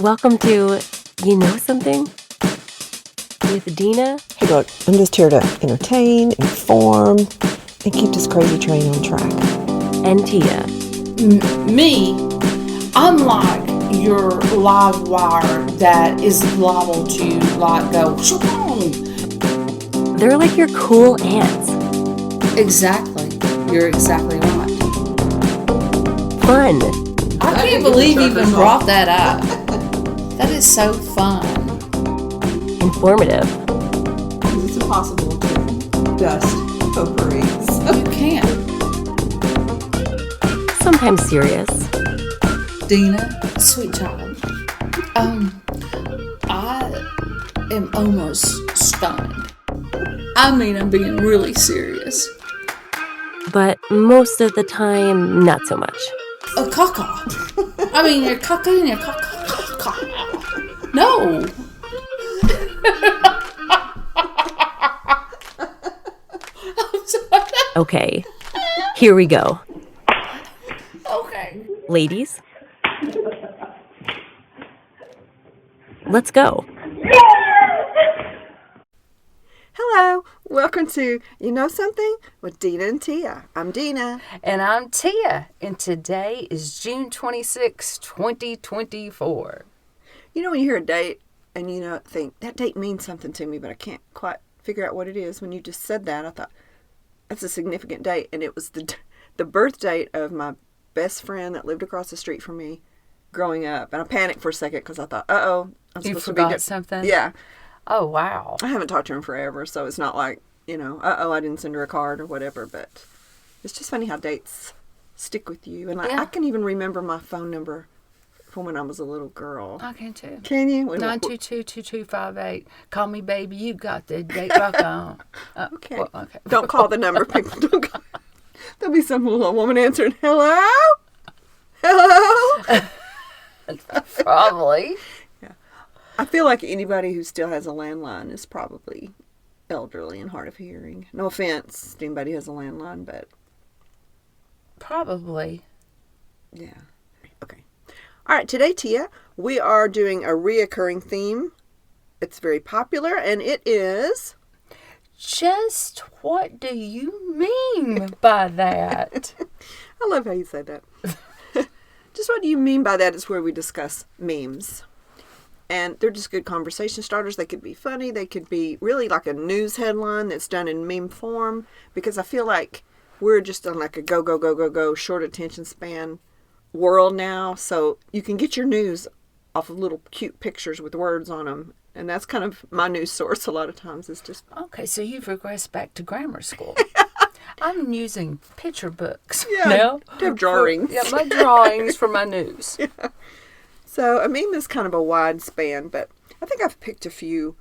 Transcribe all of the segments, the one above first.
Welcome to You Know Something with Dena Hey, look, I'm just here to entertain, inform, and keep this crazy train on track. and Tia. Me, unlike your live wire that is liable to go shoo. They're like your cool aunts. Exactly. You're exactly right. Fun, I can't believe you even brought that up. That is so fun. informative, It's impossible to dust potpourris. You can't. sometimes serious. Dena, sweet child. I am almost stunned. I mean, I'm being really serious. But most of the time, not so much. A caca. I mean, you're caca and you're caca. No. I'm sorry. Okay, here we go. Okay. Ladies, let's go. Hello, welcome to You Know Something with Dena and Tia. I'm Dena. And I'm Tia, and today is June 26, 2024. You know when you hear a date and think, that date means something to me, but I can't quite figure out what it is. When you just said that, I thought, that's a significant date. And it was the birth date of my best friend that lived across the street from me growing up. And I panicked for a second because I thought, uh-oh, I'm You supposed to be... forgot something? Yeah. Oh, wow. I haven't talked to him forever, so it's not like, uh-oh, I didn't send her a card or whatever, but it's just funny how dates stick with you. And Yeah. I can even remember my phone number from when I was a little girl. I can too. Can you? 922-2258. Call me, baby. You got the date rock on. Okay. Well, okay. Don't call the number, people. Don't call. There'll be some little woman answering, hello? Hello? Probably. I feel like anybody who still has a landline is probably elderly and hard of hearing. No offense to anybody who has a landline, but Probably. yeah. Okay. All right, today, Tia, we are doing a reoccurring theme. It's very popular, and it is... Just what do you mean by that? I love how you say that. Just what do you mean by that is where we discuss memes. And they're just good conversation starters. They could be funny. They could be really like a news headline that's done in meme form. Because I feel like we're just on like a go, short attention span world now. So you can get your news off of little cute pictures with words on them. And that's kind of my news source a lot of times. It's just... Okay, so you've regressed back to grammar school. I'm using picture books Yeah, now. to have drawings. Yeah, my drawings for my news. So a meme is kind of a wide span, but I think I've picked a few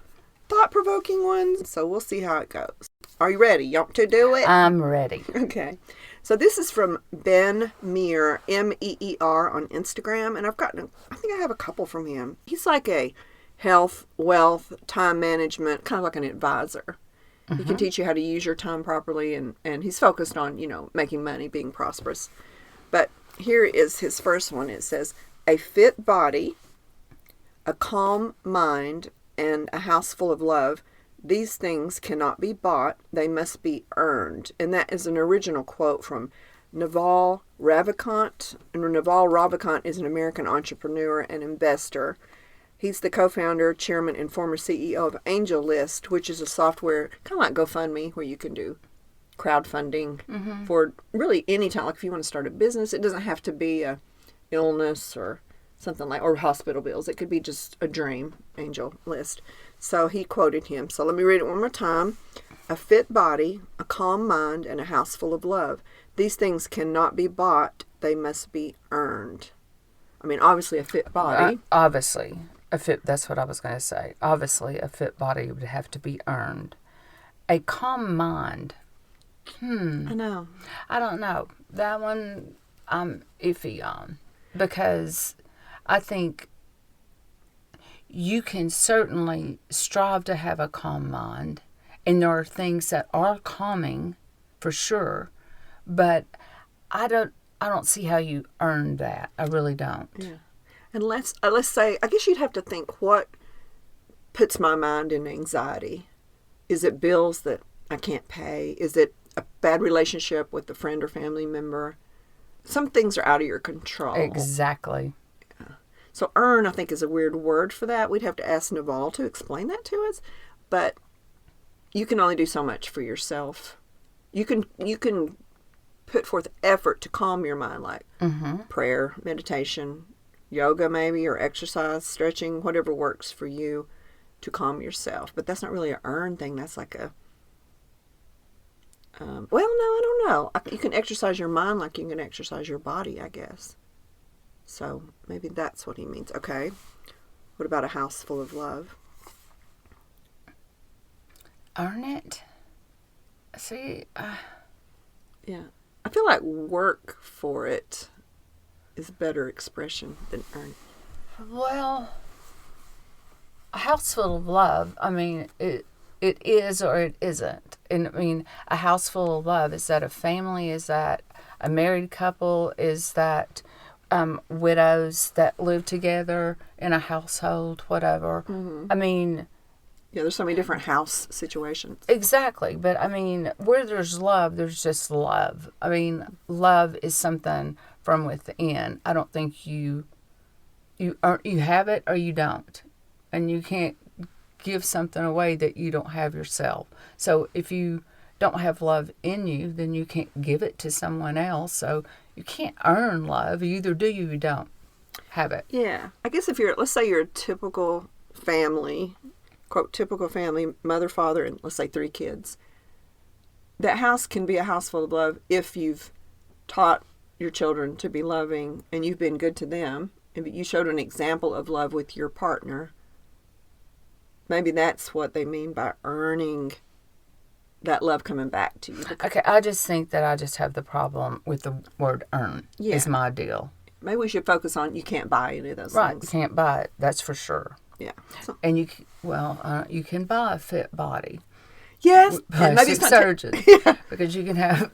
thought-provoking ones, so we'll see how it goes. Are you ready? You want to do it? I'm ready. Okay. So this is from Ben Meir, Meer, on Instagram, and I think I have a couple from him. He's like a health, wealth, time management, kind of like an advisor. He can teach you how to use your time properly, and he's focused on, making money, being prosperous. But here is his first one. It says, a fit body, a calm mind, and a house full of love. These things cannot be bought. They must be earned. And that is an original quote from Naval Ravikant. And Naval Ravikant is an American entrepreneur and investor. He's the co-founder, chairman, and former CEO of AngelList, which is a software kind of like GoFundMe, where you can do crowdfunding for really any time. Like if you want to start a business, it doesn't have to be a illness or something like, or hospital bills. It could be just a dream, AngelList. So he quoted him. So let me read it one more time. A fit body, a calm mind, and a house full of love. These things cannot be bought. They must be earned. I mean, obviously a fit body. Obviously, that's what I was going to say. Obviously, a fit body would have to be earned. A calm mind. I know. I don't know. That one I'm iffy on. Because I think you can certainly strive to have a calm mind, and there are things that are calming for sure, but I don't see how you earn that. I really don't. Yeah. And let's say, I guess you'd have to think, what puts my mind in anxiety? Is it bills that I can't pay? Is it a bad relationship with a friend or family member? Some things are out of your control. Exactly. So earn, I think, is a weird word for that. We'd have to ask Naval to explain that to us. But you can only do so much for yourself. You can put forth effort to calm your mind, like prayer, meditation, yoga maybe, or exercise, stretching, whatever works for you to calm yourself. But that's not really an earn thing. That's like a, well, no, I don't know. You can exercise your mind like you can exercise your body, I guess. So maybe that's what he means. Okay. What about a house full of love? Earn it. See, Yeah. I feel like work for it is a better expression than earn it. well, a house full of love, I mean, it is or it isn't. And I mean, a house full of love, is that a family? Is that a married couple? Is that widows that live together in a household, whatever? I mean, Yeah, there's so many different house situations. exactly. But I mean, where there's love, there's just love. I mean, love is something from within. I don't think you have it or you don't. And you can't give something away that you don't have yourself. So if you don't have love in you, then you can't give it to someone else. So you can't earn love. You either do, you don't have it. Yeah. I guess if let's say you're a typical family, quote, typical family, mother, father, and let's say 3 kids. That house can be a house full of love if you've taught your children to be loving and you've been good to them. And you showed an example of love with your partner. Maybe that's what they mean by earning that love coming back to you. Okay, I just think that I just have the problem with the word earn is my deal. Maybe we should focus on you can't buy any of those Right, things. you can't buy it. That's for sure. Yeah. So, And you can buy a fit body. yes. And Plastic maybe it's not surgeon. Because you can have,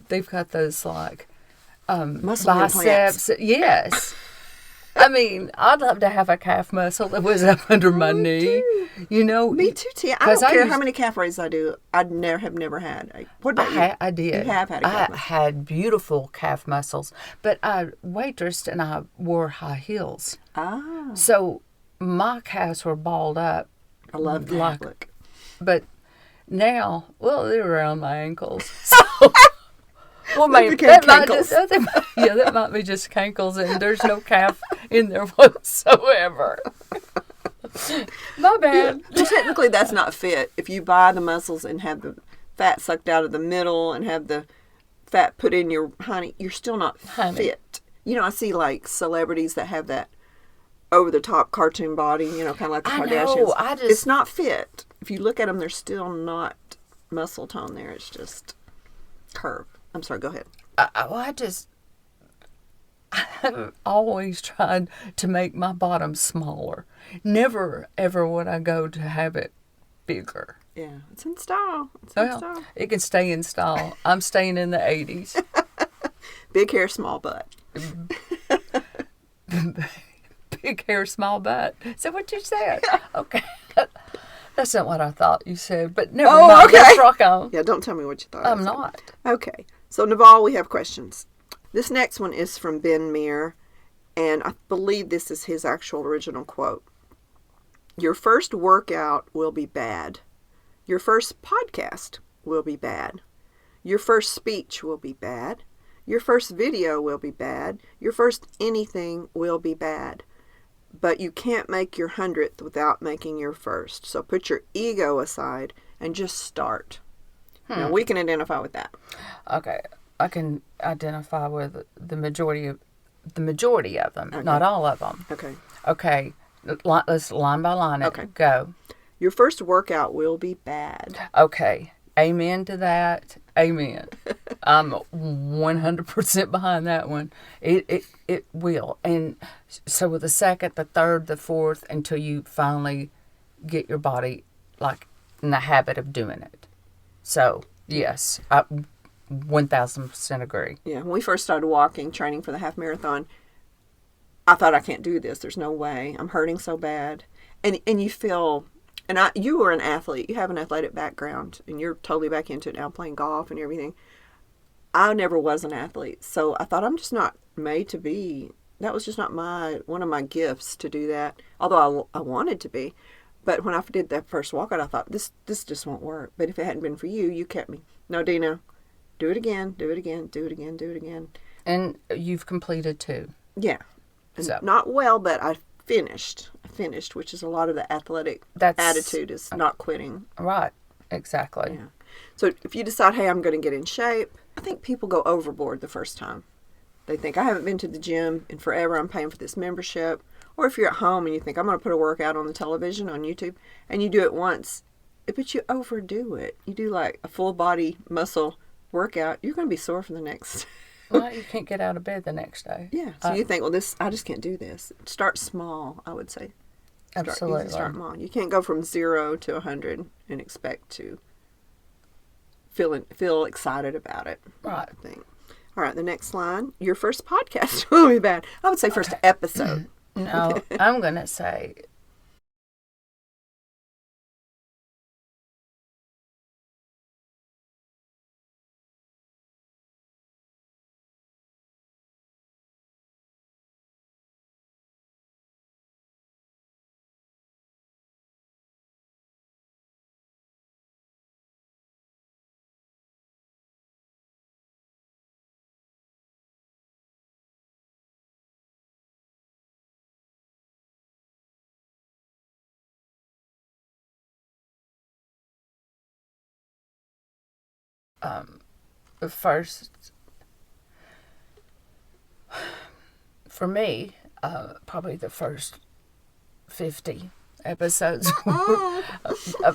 they've got those like muscle biceps. Yes. I mean, I'd love to have a calf muscle that was up under my knee. You know, Me too, Tia. I don't care how many calf raises I do. I'd never had. What about you? I did. You have had a calf I muscle. had beautiful calf muscles, but I waitressed and I wore high heels. Ah, So my calves were balled up. I love that like- look. But now, well, they're around my ankles. So, well, They maybe became that might cankles. that might be just cankles, and there's no calf in there whatsoever. My bad. Well, technically, that's not fit. If you buy the muscles and have the fat sucked out of the middle and have the fat put in your honey, you're still not fit. You know, I see like celebrities that have that over-the-top cartoon body, kind of like the I Kardashians. know, It's not fit. If you look at them, they're still not muscle tone there. It's just curve. I'm sorry, go ahead. I've always tried to make my bottom smaller. Never, ever would I go to have it bigger. Yeah, it's in style. It's in Well, style. it can stay in style. I'm staying in the 80s. Big hair, small butt. Big hair, small butt. Is that what you said? Okay. That's not what I thought you said, but never mind. okay. Let's rock on. Yeah, don't tell me what you thought. I I'm said. not. Okay. So, Naval, we have questions. This next one is from Ben Meir, and I believe this is his actual original quote. Your first workout will be bad. Your first podcast will be bad. Your first speech will be bad. Your first video will be bad. Your first anything will be bad. But you can't make your 100th without making your first. So put your ego aside and just start. Now, we can identify with that. Okay. I can identify with the majority of them, not all of them. Okay. Okay. Let's line by line it. Okay. Go. Your first workout will be bad. Okay. Amen to that. Amen. I'm 100% behind that one. It will. And so with the second, the third, the fourth, until you finally get your body like in the habit of doing it. So, yes, I 1,000% agree. Yeah, when we first started walking, training for the half marathon, I thought, I can't do this. There's no way. I'm hurting so bad. And you feel, you were an athlete. You have an athletic background, and you're totally back into it now, playing golf and everything. I never was an athlete, so I thought, I'm just not made to be. That was just not one of my gifts to do that. Although I wanted to be, but when I did that first walkout, I thought, this just won't work. But if it hadn't been for you, you kept me. No, Dena, do it again, do it again, do it again, do it again. And you've completed 2. Yeah, and So. not well, but I finished, which is a lot of the athletic attitude is not quitting. Right, exactly. Yeah. So if you decide, hey, I'm going to get in shape, I think people go overboard the first time. They think, I haven't been to the gym in forever, I'm paying for this membership. Or if you're at home and you think, I'm going to put a workout on the television, on YouTube, and you do it once, but you overdo it. You do like a full body muscle workout, you're going to be sore for the next. Well, you can't get out of bed the next day. Yeah. So you think, well, I just can't do this. Start small, I would say. Absolutely. Start small. You can't go from 0 to 100 and expect to feel excited about it. Right. I think. All right, the next line. Your first podcast will be bad. I would say first episode. No, I'm going to say first, for me, probably the first 50 episodes.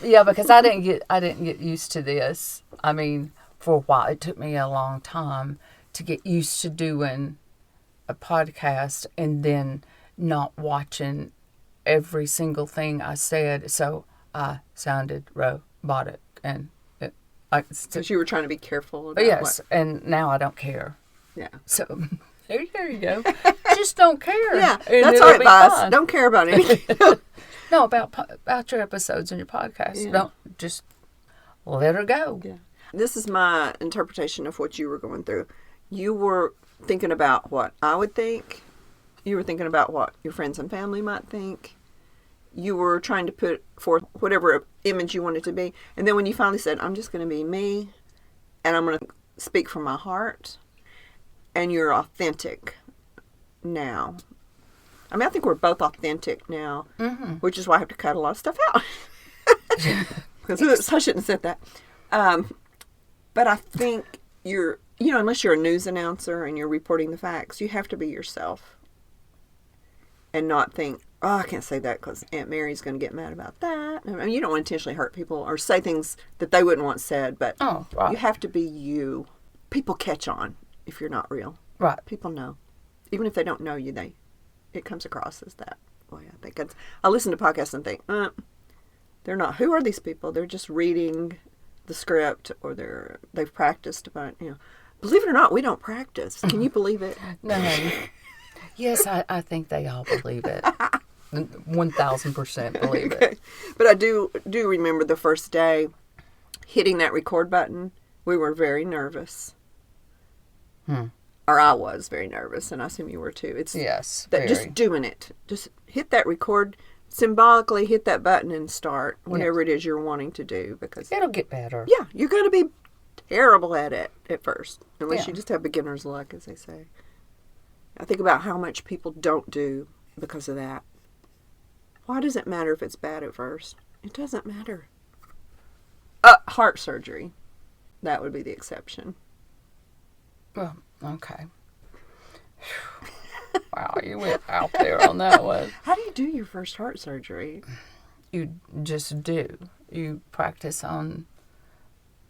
Yeah, because I didn't get used to this. I mean, for a while, it took me a long time to get used to doing a podcast and then not watching every single thing I said, so I sounded robotic and Because you were trying to be careful about yes, and now I don't care. Yeah. So there you go. Just don't care. Yeah, and that's it'll our be advice. fine. Don't care about anything. No, about your episodes and your podcast. Yeah. Don't just let her go. Yeah. This is my interpretation of what you were going through. You were thinking about what I would think. You were thinking about what your friends and family might think. You were trying to put forth whatever image you wanted to be. And then when you finally said, I'm just going to be me, and I'm going to speak from my heart, and you're authentic now. I mean, I think we're both authentic now, which is why I have to cut a lot of stuff out. Because I shouldn't have said that. But I think unless you're a news announcer and you're reporting the facts, you have to be yourself and not think, oh, I can't say that because Aunt Mary's going to get mad about that. I mean, you don't want to intentionally hurt people or say things that they wouldn't want said, but right. You have to be you. People catch on if you're not real. Right. People know. Even if they don't know you, it comes across as that way. I think I listen to podcasts and think, they're not. Who are these people? They're just reading the script, or they've practiced. But believe it or not, we don't practice. Can you believe it? No. Yes, I think they all believe it. 1,000% believe it. But I do remember the first day hitting that record button. We were very nervous. Or I was very nervous, and I assume you were too. Yes, that just doing it. Just hit that record, symbolically hit that button and start whatever it is you're wanting to do, because it'll get better. Yeah, you're going to be terrible at it at first, unless you just have beginner's luck, as they say. I think about how much people don't do because of that. Why does it matter if it's bad at first? It doesn't matter. Heart surgery. That would be the exception. Well, okay. Wow, you went out there on that one. How do you do your first heart surgery? You just do. You practice on,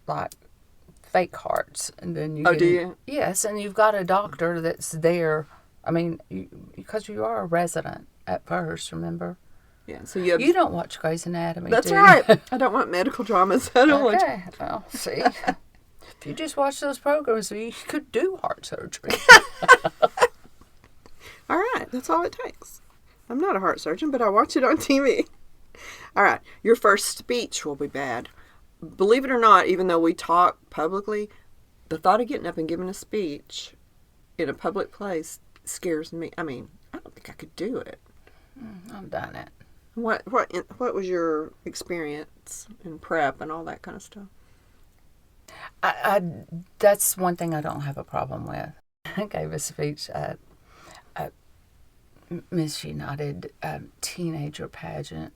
like, fake hearts, and then you. Oh, do you? Yes, and you've got a doctor that's there. I mean, because you are a resident at first, remember? Yeah, so you have... You don't watch Grey's Anatomy, That's do you? right. I don't want medical dramas. I don't watch... Okay, well, see, if you just watch those programs, you could do heart surgery. All right, that's all it takes. I'm not a heart surgeon, but I watch it on TV. All right, your first speech will be bad. Believe it or not, even though we talk publicly, the thought of getting up and giving a speech in a public place scares me. I mean, I don't think I could do it. I've done it. What was your experience in prep and all that kind of stuff? I that's one thing I don't have a problem with. I gave a speech at Miss United teenager pageant.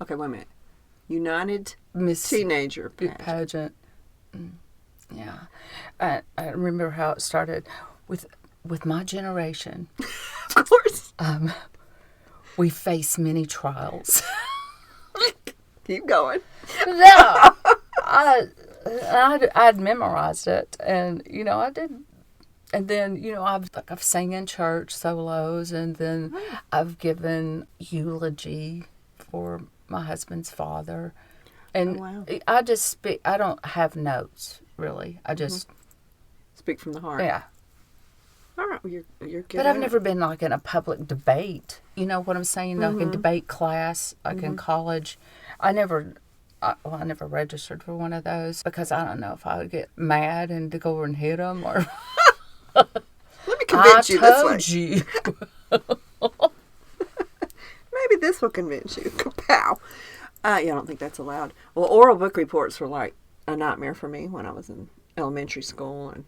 Okay, wait a minute. United Miss Teenager pageant. Yeah. I remember how it started with my generation. Of course. We face many trials. Keep going. No, I'd memorized it, and I did. And then I've sang in church solos, and then I've given eulogy for my husband's father, and wow. I just speak. I don't have notes really. I just Speak from the heart. yeah. All right, well, you're good. But I've never been like in a public debate. You know what I'm saying? Like in debate class, like in college. I never registered for one of those because I don't know if I would get mad and to go over and hit them or. Let me convince you this way. I told you. Maybe this will convince you. Kapow. Yeah, I don't think that's allowed. Well, oral book reports were like a nightmare for me when I was in elementary school and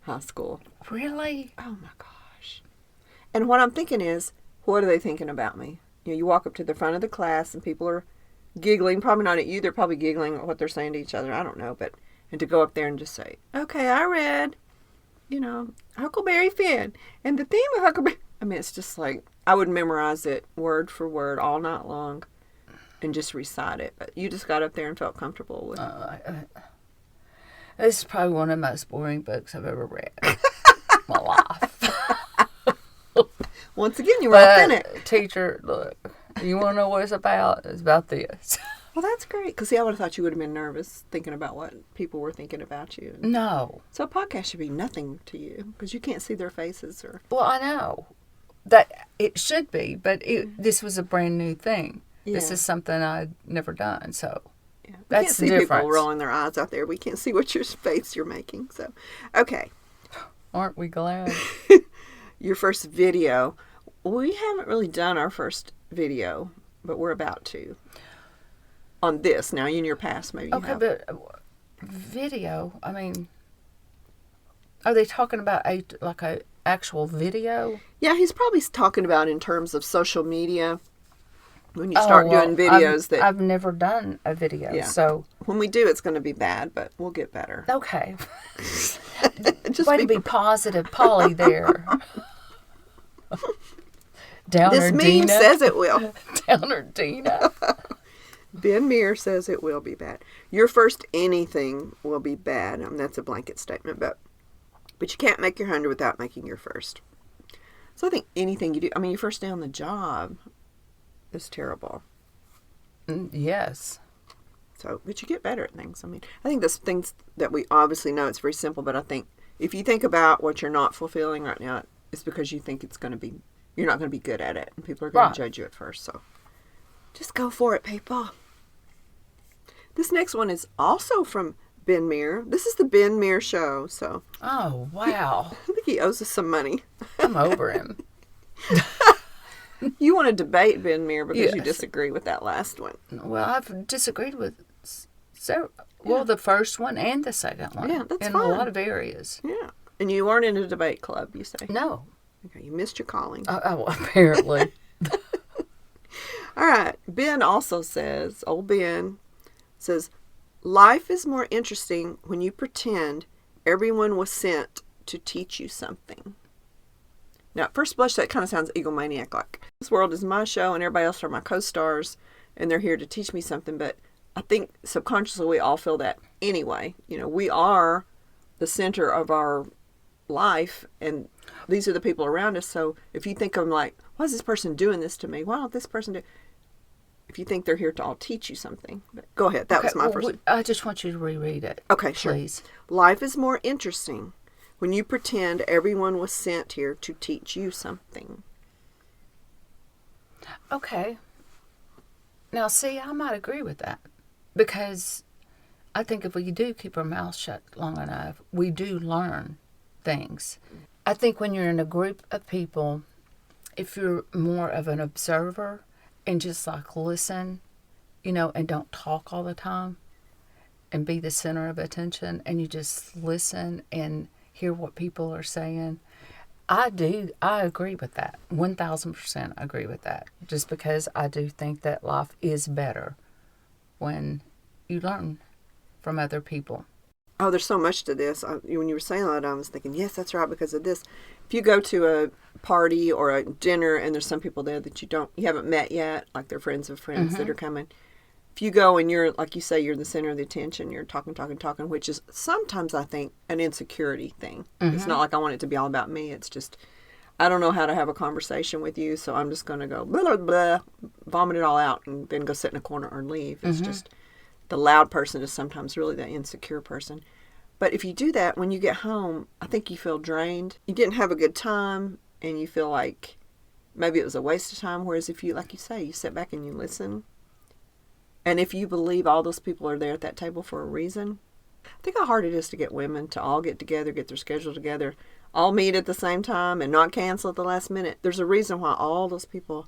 high school. Really? Oh my gosh. And what I'm thinking is, what are they thinking about me? You walk up to the front of the class and people are giggling, probably not at you, they're probably giggling at what they're saying to each other. I don't know, and to go up there and just say, okay, I read, Huckleberry Finn, and the theme of Huckleberry. I mean, it's just like, I would memorize it word for word all night long and just recite it. But you just got up there and felt comfortable with it. This is probably one of the most boring books I've ever read in my life. Once again, you were authentic. Teacher, look, you want to know what it's about? It's about this. Well, that's great. Because, see, I would have thought you would have been nervous thinking about what people were thinking about you. No. So a podcast should be nothing to you because you can't see their faces. Well, I know that it should be, but this was a brand new thing. Yeah. This is something I'd never done, so Yeah. We that's can't the see difference. people rolling their eyes out there. We can't see what your face you're making. So, okay. Aren't we glad? Your first video. We haven't really done our first video, but we're about to. On this. Now, in your past, maybe you Okay, have. but video, I mean, are they talking about a actual video? Yeah, he's probably talking about in terms of social media. When you start doing videos I've never done a video, Yeah. so when we do, it's going to be bad, but we'll get better. okay. Just Way to be positive, Polly. There, Downer this meme Dena. says it will. Downer Dena. Ben Meir says it will be bad. Your first anything will be bad. That's a blanket statement, but you can't make your 100 without making your first. So I think anything you do, I mean, your first day on the job is terrible. Yes. So, but you get better at things. I mean, I think there's things that we obviously know it's very simple, but I think if you think about what you're not fulfilling right now, it's because you think you're not going to be good at it, and people are going to judge you at first. So just go for it, people. This next one is also from Ben Meir. This is the Ben Meir show, so. Oh, wow. I think he owes us some money. I'm over him. You want to debate Ben Meir because you Yes. disagree with that last one. Well, I've disagreed with several. Well, the first one and the second one. Yeah, that's in fine. a lot of areas. Yeah. And you weren't in a debate club, you say? No. Okay, you missed your calling. Oh, apparently. All right. Ben also says, old Ben says, life is more interesting when you pretend everyone was sent to teach you something. Now, at first blush, that kind of sounds egomaniac, like this world is my show and everybody else are my co-stars and they're here to teach me something. But I think subconsciously we all feel that anyway. We are the center of our life and these are the people around us. So if you think of them like, why is this person doing this to me? Why don't this person do? If you think they're here to all teach you something. But go ahead. That was my first. I just want you to reread it. Okay, sure. Please. Life is more interesting when you pretend everyone was sent here to teach you something. Okay. Now, see, I might agree with that because I think if we do keep our mouths shut long enough, we do learn things. I think when you're in a group of people, if you're more of an observer and just like listen, and don't talk all the time and be the center of attention and you just listen and hear what people are saying, I agree with that. 1,000% agree with that. Just because I do think that life is better when you learn from other people. Oh, there's so much to this. When you were saying that, I was thinking, yes, that's right, because of this. If you go to a party or a dinner and there's some people there that you haven't met yet, like they're friends of friends that are coming. If you go and you're, like you say, you're the center of the attention, you're talking, which is sometimes, I think, an insecurity thing. It's not like I want it to be all about me. It's just, I don't know how to have a conversation with you, so I'm just going to go blah, blah, blah, vomit it all out and then go sit in a corner or leave. It's just, the loud person is sometimes really the insecure person. But if you do that, when you get home, I think you feel drained. You didn't have a good time, and you feel like maybe it was a waste of time. Whereas if you, like you say, you sit back and you listen, and if you believe all those people are there at that table for a reason, think how hard it is to get women to all get together, get their schedule together, all meet at the same time and not cancel at the last minute. There's a reason why all those people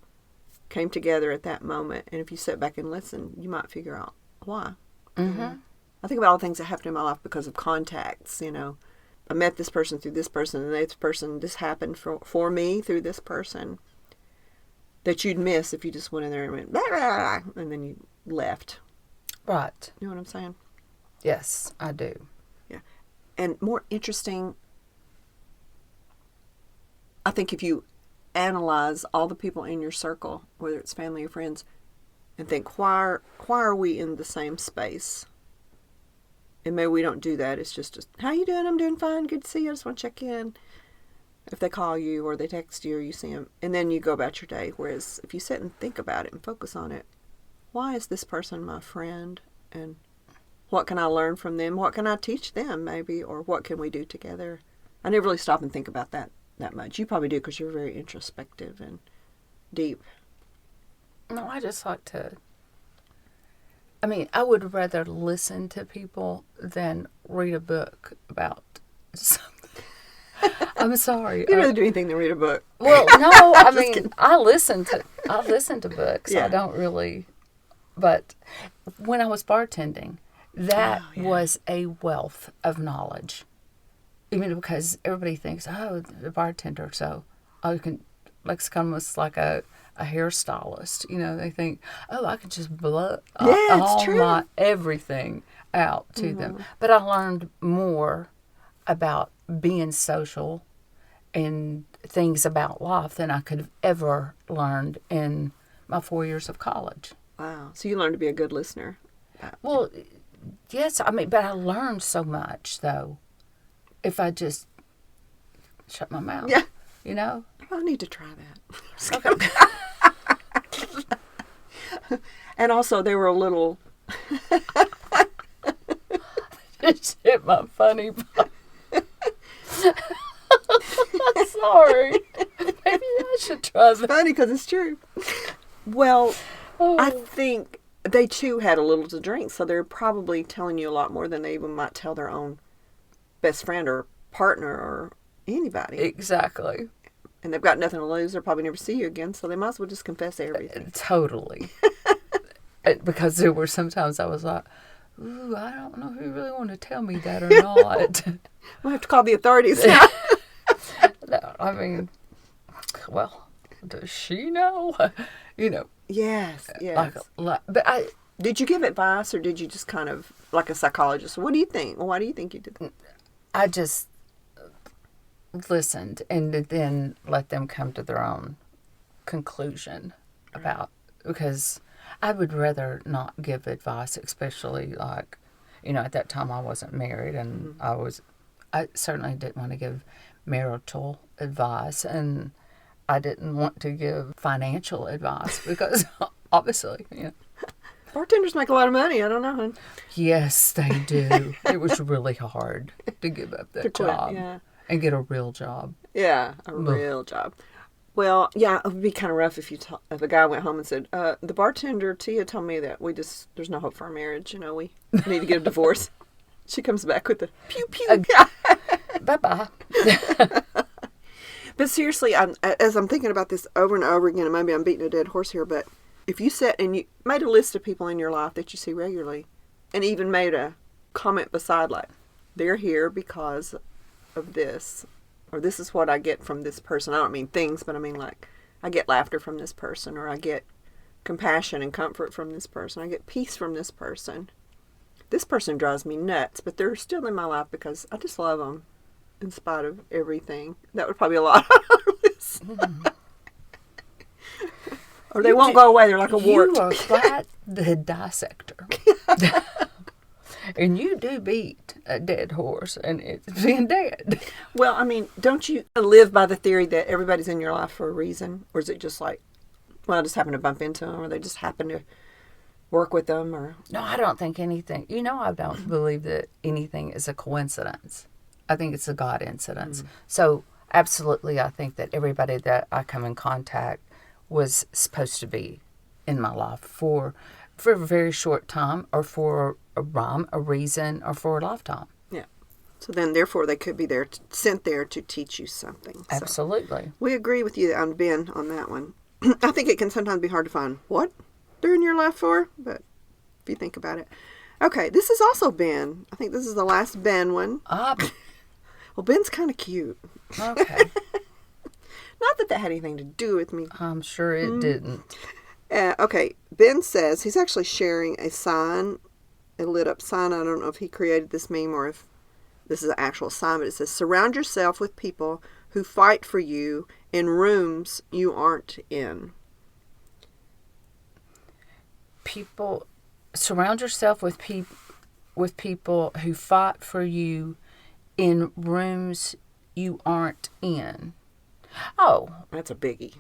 came together at that moment. And if you sit back and listen, you might figure out why. I think about all the things that happened in my life because of contacts, I met this person through this person, and this happened for me through this person that you'd miss if you just went in there and went, blah, blah, blah, and then you left. Right. You know what I'm saying? Yes, I do. Yeah. And more interesting, I think if you analyze all the people in your circle, whether it's family or friends, and think, why are we in the same space? And maybe we don't do that. It's just, how you doing? I'm doing fine. Good to see you. I just want to check in. If they call you or they text you or you see them, and then you go about your day. Whereas if you sit and think about it and focus on it, why is this person my friend? And what can I learn from them? What can I teach them maybe? Or what can we do together? I never really stop and think about that much. You probably do because you're very introspective and deep. No, I just like to... I would rather listen to people than read a book about something. I'm sorry. You rather do anything than read a book. Well, no, I listen to books. Yeah. I don't really... But when I was bartending, that was a wealth of knowledge. Even because everybody thinks, the bartender, so you can... It's almost like a hairstylist. They think, I can just blow my everything out to them. But I learned more about being social and things about life than I could have ever learned in my 4 years of college. Wow. So you learned to be a good listener. Well, yes, but I learned so much, though, if I just shut my mouth. Yeah. I need to try that. Okay. And also, they were a little... Just hit my funny bone. Sorry. Maybe I should try that. It's funny because it's true. Well, I think they too had a little to drink, so they're probably telling you a lot more than they even might tell their own best friend or partner or anybody. Exactly. And they've got nothing to lose. They'll probably never see you again, so they might as well just confess everything. Totally. Because there were sometimes I was like, ooh, I don't know if you really want to tell me that or not. We'll have to call the authorities. No, well, does she know? Yes. But did you give advice, or did you just kind of, like a psychologist, what do you think? Well, why do you think you did that? I just listened and then let them come to their own conclusion about, because I would rather not give advice, especially at that time I wasn't married, and I certainly didn't want to give marital advice, and I didn't want to give financial advice because obviously, Bartenders make a lot of money. I don't know. Yes, they do. It was really hard to give up that job and get a real job. Yeah, a real job. Well, yeah, it would be kind of rough if if a guy went home and said, "The bartender Tia told me that there's no hope for our marriage. We need to get a divorce." She comes back with the pew pew. Bye-bye. But seriously, as I'm thinking about this over and over again, and maybe I'm beating a dead horse here, but if you sat and you made a list of people in your life that you see regularly, and even made a comment beside, like, they're here because of this, or this is what I get from this person. I don't mean things, but I mean, like, I get laughter from this person, or I get compassion and comfort from this person. I get peace from this person. This person drives me nuts, but they're still in my life because I just love them in spite of everything. That would probably be a lot on our list. Or they won't go away. They're like a wart. You are quite the dissector. And you do beat a dead horse, and it's being dead. Well, I mean, don't you live by the theory that everybody's in your life for a reason? Or is it just like, well, I just happen to bump into them, or they just happen to work with them, or... No, I don't think anything. I don't believe that anything is a coincidence. I think it's a God incidence. So, absolutely, I think that everybody that I come in contact was supposed to be in my life for a very short time, or for a rhyme, a reason, or for a lifetime. Yeah. So then, therefore, they could be there, sent there to teach you something. So Absolutely. we agree with you on Ben on that one. I think it can sometimes be hard to find what they're in your life for, but if you think about it. Okay, this is also Ben. I think this is the last Ben one. Well, Ben's kind of cute. Okay. Not that had anything to do with me. I'm sure it didn't. Okay, Ben says he's actually sharing a sign, a lit up sign. I don't know if he created this meme or if this is an actual sign, but it says, "Surround yourself with people who fight for you in rooms you aren't in." Surround yourself with people who fight for you in rooms you aren't in. Oh, That's a biggie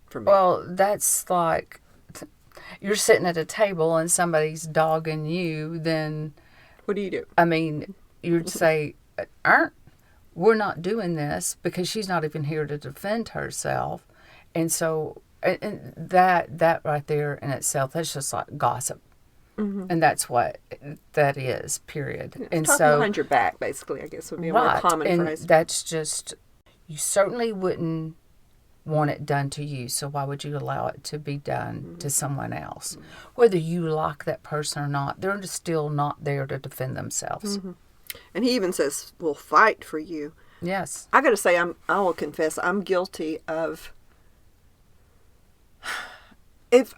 for me. well, that's like you're sitting at a table and somebody's dogging you, then, What do you do? I mean, you'd say, we're not doing this because she's not even here to defend herself. And so, and that right there in itself, that's just like gossip. And that's what that is, period. And Talking so, behind your back, basically, I guess would be a more right, common and phrase. that's just, you certainly wouldn't want it done to you, so why would you allow it to be done to someone else? Whether you like that person or not, they're still not there to defend themselves. And he even says, "We'll fight for you." Yes. I got to say, I will confess, I'm guilty of. If,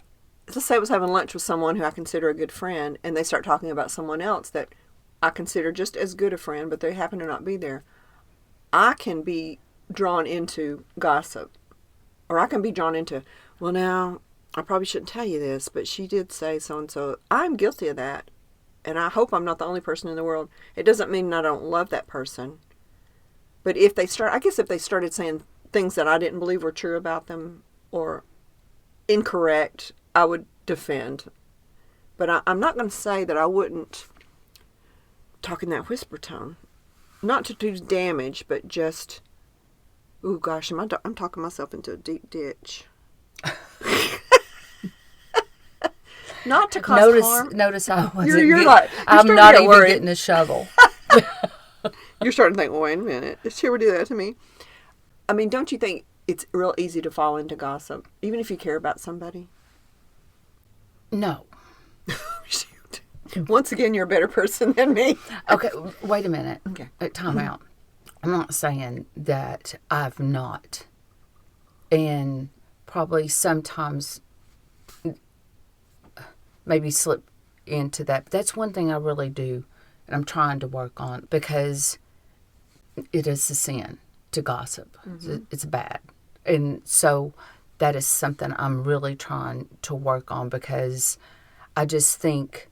let's say I was having lunch with someone who I consider a good friend, and they start talking about someone else that I consider just as good a friend, but they happen to not be there, I can be drawn into gossip. Or I can be drawn into, well, now, I probably shouldn't tell you this, but she did say so-and-so. I'm guilty of that. And I hope I'm not the only person in the world. It doesn't mean I don't love that person. But if they started saying things that I didn't believe were true about them or incorrect, I would defend. But I'm not going to say that I wouldn't talk in that whisper tone. Not to do damage, but just, oh gosh, I'm talking myself into a deep ditch. Not to cause harm. Notice I wasn't. I'm not even getting a shovel. You're starting to think, well, wait a minute, did she ever do that to me? I mean, don't you think it's real easy to fall into gossip, even if you care about somebody? No. Shoot. Once again, you're a better person than me. Okay, wait a minute. Okay. Time out. I'm not saying that I've not. And probably sometimes maybe slip into that. But that's one thing I really do, and I'm trying to work on, because it is a sin to gossip. It's bad. And so that is something I'm really trying to work on, because I just think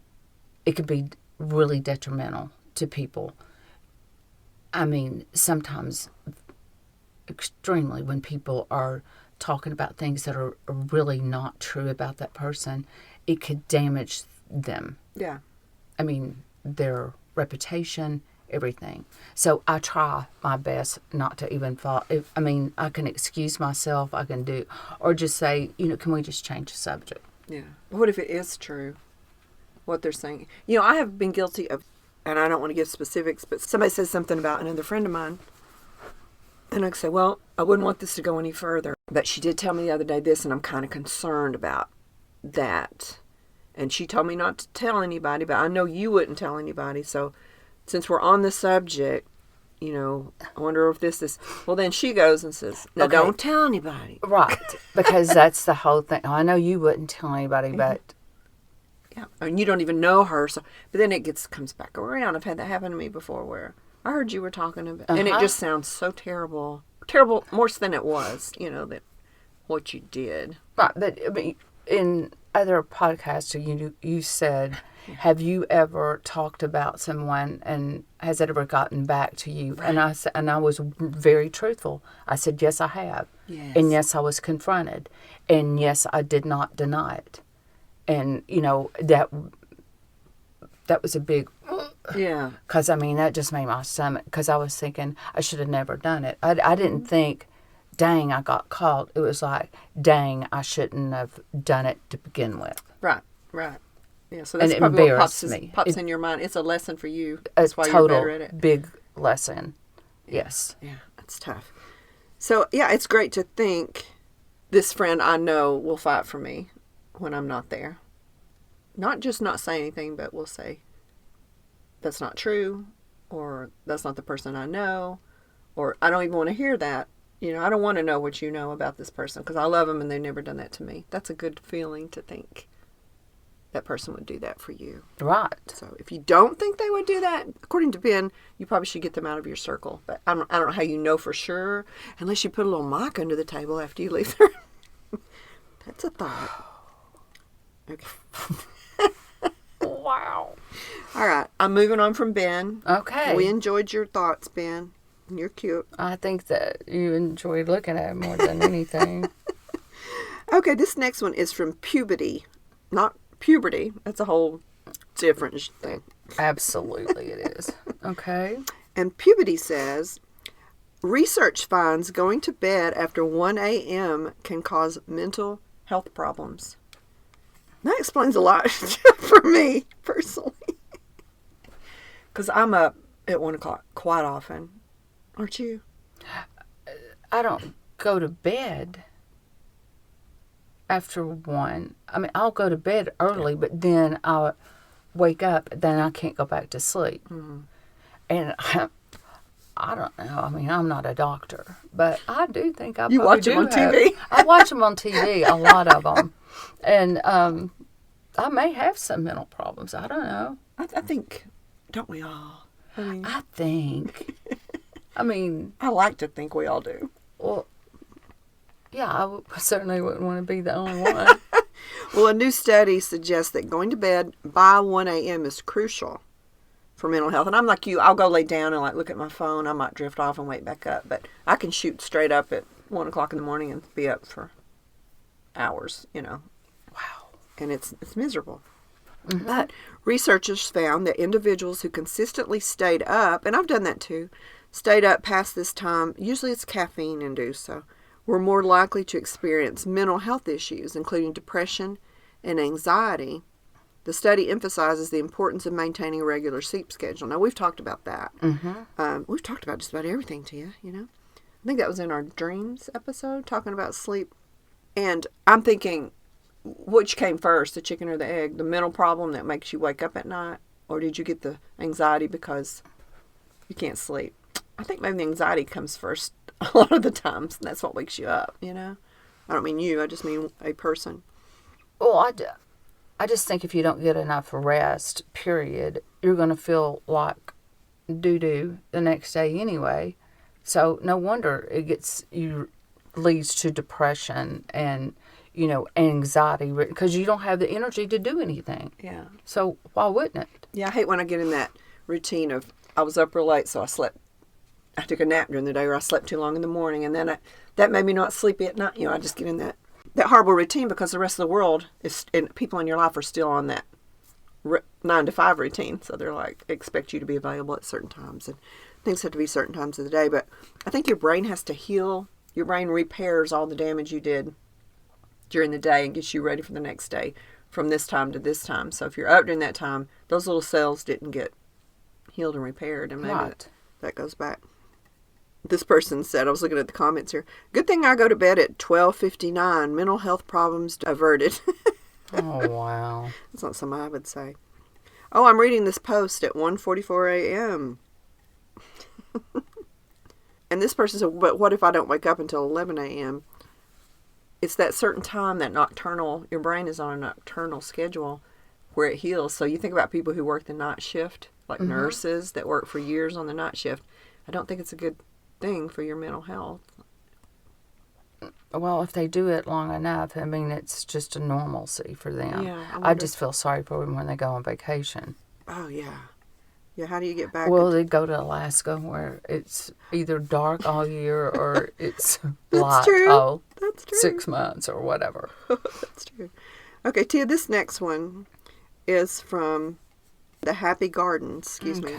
it could be really detrimental to people. I mean, sometimes extremely, when people are talking about things that are really not true about that person, it could damage them. Yeah. I mean, their reputation everything. So I try my best not to even fall. I can excuse myself. I can do, or just say, can we just change the subject? Yeah. But what if it is true, what they're saying? I have been guilty of, and I don't want to give specifics, but somebody says something about another friend of mine. And I say, well, I wouldn't want this to go any further. But she did tell me the other day this, and I'm kind of concerned about that. And she told me not to tell anybody, but I know you wouldn't tell anybody. So since we're on the subject, I wonder if this is... Well, then she goes and says, no, Okay. don't tell anybody. Right. Because that's the whole thing. I know you wouldn't tell anybody, but... Yeah. And you don't even know her. So, but then it comes back around. I've had that happen to me before where I heard you were talking about... And it just sounds so terrible. Terrible, worse than it was, that what you did. Right, but in other podcasts, you said, have you ever talked about someone and has it ever gotten back to you? Right. And I was very truthful. I said, yes, I have. Yes. And yes, I was confronted. And yes, I did not deny it. And, that was a big... Yeah. Because, that just made my stomach... Because I was thinking, I should have never done it. I didn't think... Dang, I got caught. It was like, dang, I shouldn't have done it to begin with. Right. Yeah, so that's and it probably what pops in your mind. It's a lesson for you. That's why you're better at it. Big lesson. Yes. Yeah, that's tough. So, yeah, it's great to think this friend I know will fight for me when I'm not there. Not just not say anything, but will say, that's not true, or that's not the person I know, or I don't even want to hear that. I don't want to know what you know about this person because I love them and they've never done that to me. That's a good feeling to think that person would do that for you. Right. So if you don't think they would do that, according to Ben, you probably should get them out of your circle. But I don't know how you know for sure, unless you put a little mic under the table after you leave there. That's a thought. Okay. Wow. All right. I'm moving on from Ben. Okay. We enjoyed your thoughts, Ben. You're cute. I think that you enjoyed looking at it more than anything. Okay, this next one is from Puberty. Not puberty. That's a whole different thing. Absolutely it is. Okay. And Puberty says, research finds going to bed after 1 a.m. can cause mental health problems. That explains a lot for me, personally. Because I'm up at 1 o'clock quite often. Aren't you? I don't go to bed after 1. I'll go to bed early, but then I'll wake up, then I can't go back to sleep. Mm-hmm. And I don't know. I'm not a doctor, but I do think I You watch them on TV? I watch them on TV, a lot of them. And I may have some mental problems. I don't know. I think, don't we all? I think. I like to think we all do. Well, yeah, I certainly wouldn't want to be the only one. Well, a new study suggests that going to bed by 1 a.m. is crucial for mental health. And I'm like you, I'll go lay down and look at my phone. I might drift off and wake back up. But I can shoot straight up at 1 o'clock in the morning and be up for hours, Wow. And it's miserable. Mm-hmm. But researchers found that individuals who consistently stayed up, and I've done that too, stayed up past this time, usually it's caffeine induced, so were more likely to experience mental health issues, including depression and anxiety. The study emphasizes the importance of maintaining a regular sleep schedule. Now, we've talked about that. Mm-hmm. We've talked about just about everything, Tia, I think that was in our dreams episode, talking about sleep. And I'm thinking, which came first, the chicken or the egg? The mental problem that makes you wake up at night? Or did you get the anxiety because you can't sleep? I think maybe the anxiety comes first a lot of the times. And that's what wakes you up, I don't mean you. I just mean a person. Well, I just think if you don't get enough rest, period, you're going to feel like doo-doo the next day anyway. So no wonder leads to depression and, anxiety because you don't have the energy to do anything. Yeah. So why wouldn't it? Yeah, I hate when I get in that routine of I was up real late, so I took a nap during the day, or I slept too long in the morning, and then that made me not sleepy at night. I just get in that horrible routine because the rest of the world and people in your life are still on that 9 to 5 routine. So they're like, expect you to be available at certain times. And things have to be certain times of the day. But I think your brain has to heal. Your brain repairs all the damage you did during the day and gets you ready for the next day from this time to this time. So if you're up during that time, those little cells didn't get healed and repaired. And maybe that goes back. This person said, I was looking at the comments here, good thing I go to bed at 12:59. Mental health problems averted. Oh, wow. That's not something I would say. Oh, I'm reading this post at 1:44 a.m. And this person said, but what if I don't wake up until 11 a.m.? It's that certain time, that nocturnal, your brain is on a nocturnal schedule where it heals. So you think about people who work the night shift, like nurses that work for years on the night shift. I don't think it's a good thing for your mental health. Well, if they do it long enough, I mean, it's just a normalcy for them. Yeah, I just feel sorry for them when they go on vacation. Oh, yeah. Yeah, how do you get back? Well, they go to Alaska where it's either dark all year or it's light true. all That's true. 6 months or whatever. That's true. Okay, Tia, this next one is from the Happy Garden, excuse me.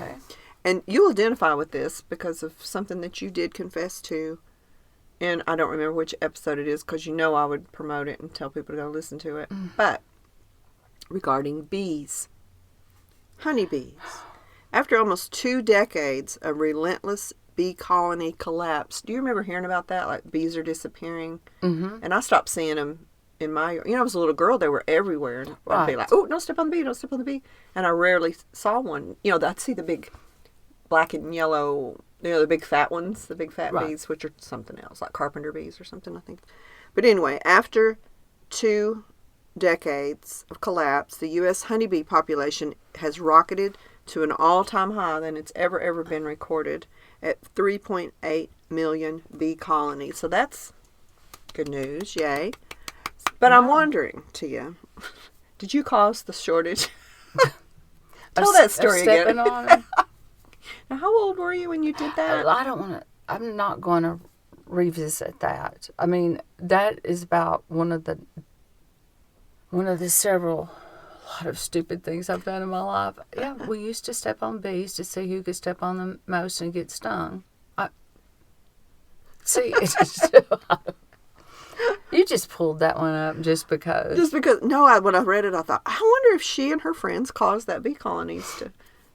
And you'll identify with this because of something that you did confess to. And I don't remember which episode it is because you know I would promote it and tell people to go listen to it. But regarding bees, honeybees. After almost 2 decades of relentless bee colony collapse, do you remember hearing about that? Like bees are disappearing? Mm-hmm. And I stopped seeing them in my, I was a little girl, they were everywhere. And I'd be like, oh, don't step on the bee, don't step on the bee. And I rarely saw one. I'd see the big black and yellow, the big fat ones, the big fat bees, which are something else, like carpenter bees or something, I think. But anyway, after 2 decades of collapse, the U.S. honeybee population has rocketed to an all-time high than it's ever been recorded at 3.8 million bee colonies. So that's good news, yay. But I'm wondering, Tia, did you cause the shortage? Tell that story again. Now, how old were you when you did that? I'm not going to revisit that. I mean, that is about one of the several lot of stupid things I've done in my life. Yeah, we used to step on bees to see who could step on them most and get stung. You just pulled that one up just because. Just because. No, when I read it, I thought, I wonder if she and her friends caused that bee colonies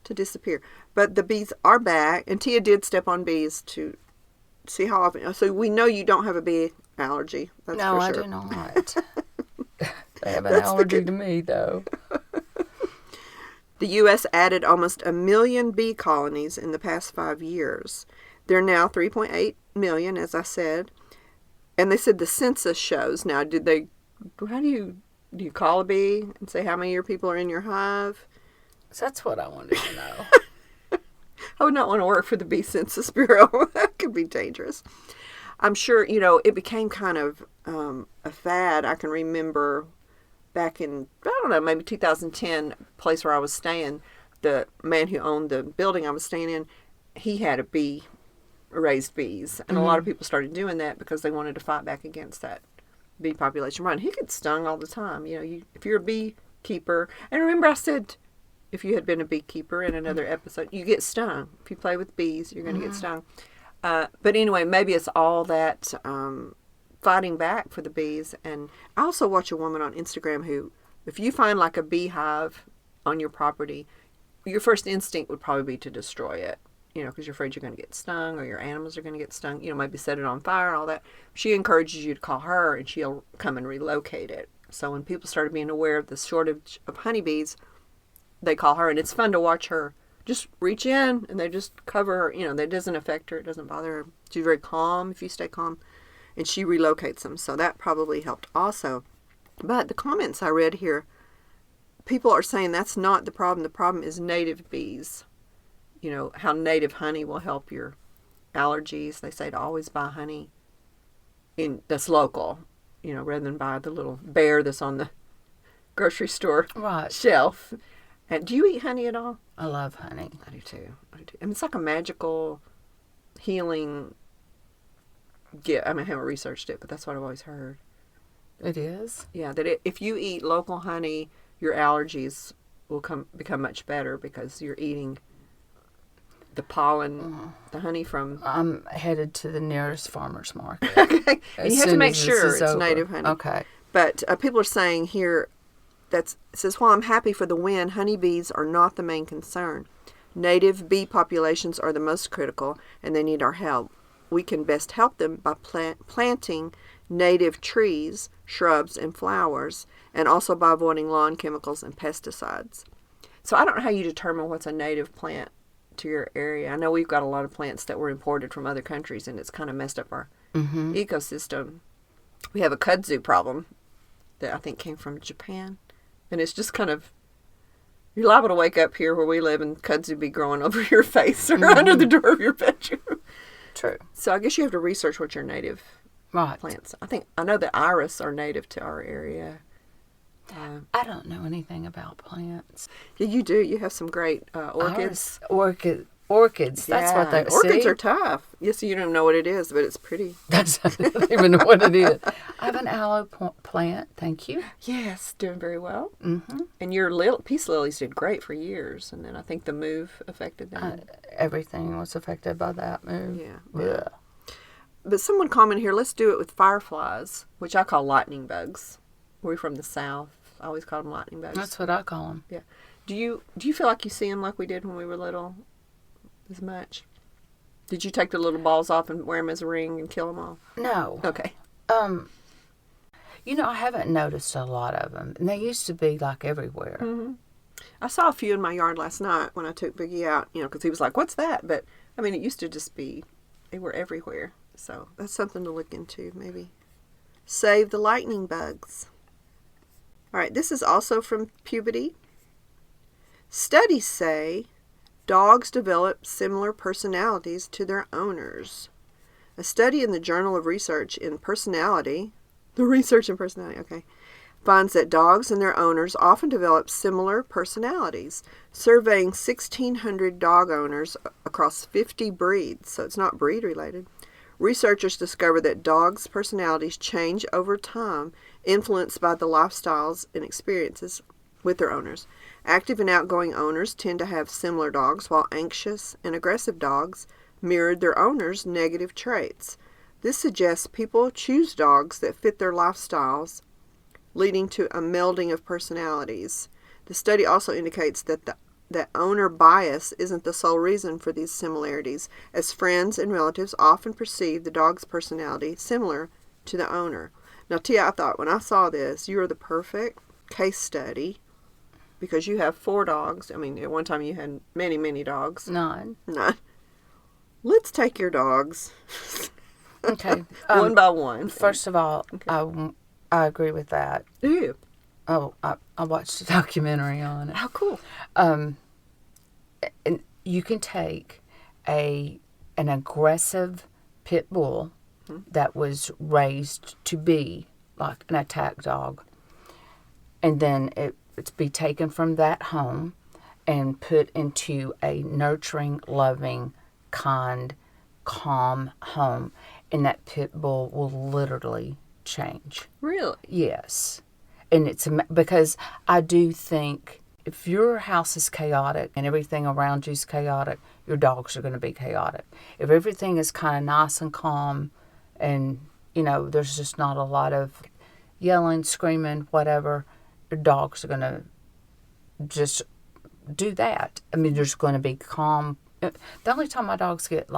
to disappear. But the bees are back, and Tia did step on bees to see how often. So we know you don't have a bee allergy. That's no, for sure. I do not. They have an allergy to me, though. The U.S. added almost 1 million bee colonies in the past 5 years. They're now 3.8 million, as I said. And they said the census shows. Now, how do you call a bee and say how many of your people are in your hive? That's what I wanted to know. I would not want to work for the Bee Census Bureau. That could be dangerous. I'm sure, it became kind of a fad. I can remember back in, I don't know, maybe 2010, place where I was staying, the man who owned the building I was staying in, he had raised bees. And a lot of people started doing that because they wanted to fight back against that bee population run. He gets stung all the time. If you're a beekeeper, and remember I said, if you had been a beekeeper in another episode, you get stung. If you play with bees, you're going to get stung. But anyway, maybe it's all that fighting back for the bees. And I also watch a woman on Instagram who, if you find like a beehive on your property, your first instinct would probably be to destroy it, because you're afraid you're going to get stung or your animals are going to get stung, maybe set it on fire, all that. She encourages you to call her and she'll come and relocate it. So when people started being aware of the shortage of honeybees, they call her, and it's fun to watch her just reach in and they just cover her. That doesn't affect her. It doesn't bother her. She's very calm if you stay calm, and she relocates them. So that probably helped also. But the comments I read here, people are saying that's not the problem. The problem is native bees. How native honey will help your allergies. They say to always buy honey that's local, rather than buy the little bear that's on the grocery store shelf. And do you eat honey at all? I love honey. I do too. It's like a magical healing gift. I haven't researched it, but that's what I've always heard. It is? Yeah, that if you eat local honey, your allergies will become much better because you're eating the pollen, the honey from. I'm headed to the nearest farmer's market. Okay, and as you have to soon make as this sure is it's over. native honey. Okay. But people are saying here it says, while I'm happy for the win, honeybees are not the main concern. Native bee populations are the most critical, and they need our help. We can best help them by planting native trees, shrubs, and flowers, and also by avoiding lawn chemicals and pesticides. So I don't know how you determine what's a native plant to your area. I know we've got a lot of plants that were imported from other countries, and it's kind of messed up our ecosystem. We have a kudzu problem that I think came from Japan, and it's just kind of, you're liable to wake up here where we live and kudzu be growing over your face or under the door of your bedroom. True. So I guess you have to research what your native Right. plants. I know that iris are native to our area. I don't know anything about plants. Yeah, you do. You have some great orchids. Orchids. That's what they orchids see? are tough. Yes, you don't know what it is, but it's pretty. I don't even know what it is. I have an aloe plant. Thank you. Yes, doing very well. Mm-hmm. And your peace lilies did great for years, and then I think the move affected them. Everything was affected by that move. Yeah. But someone commented here, let's do it with fireflies, which I call lightning bugs. We're from the South. I always call them lightning bugs. That's what I call them. Yeah. Do you feel like you see them like we did when we were little as much? Did you take the little balls off and wear them as a ring and kill them all? No. Okay. I haven't noticed a lot of them. And they used to be like everywhere. Mm-hmm. I saw a few in my yard last night when I took Biggie out, because he was like, what's that? But, I mean, it used to just be, they were everywhere. So that's something to look into, maybe. Save the lightning bugs. All right, this is also from Puberty. Studies say dogs develop similar personalities to their owners. A study in the Journal of Research in Personality, finds that dogs and their owners often develop similar personalities. Surveying 1,600 dog owners across 50 breeds, so it's not breed related, researchers discovered that dogs' personalities change over time, influenced by the lifestyles and experiences with their owners. Active and outgoing owners tend to have similar dogs, while anxious and aggressive dogs mirrored their owners' negative traits. This suggests people choose dogs that fit their lifestyles, leading to a melding of personalities. The study also indicates that owner bias isn't the sole reason for these similarities, as friends and relatives often perceive the dog's personality similar to the owner. Now, Tia, I thought when I saw this, you are the perfect case study because you have 4 dogs. I mean, at one time you had many, many dogs. None. Let's take your dogs. Okay. One by one. First of all, okay. I agree with that. Do you? Oh, I watched a documentary on it. How cool. And you can take an aggressive pit bull that was raised to be like an attack dog, and then it's be taken from that home and put into a nurturing, loving, kind, calm home, and that pit bull will literally change. Really? Yes. And it's because I do think if your house is chaotic and everything around you is chaotic, your dogs are going to be chaotic. If everything is kind of nice and calm and, there's just not a lot of yelling, screaming, whatever, your dogs are going to just do that. I mean, they're just going to be calm. The only time my dogs get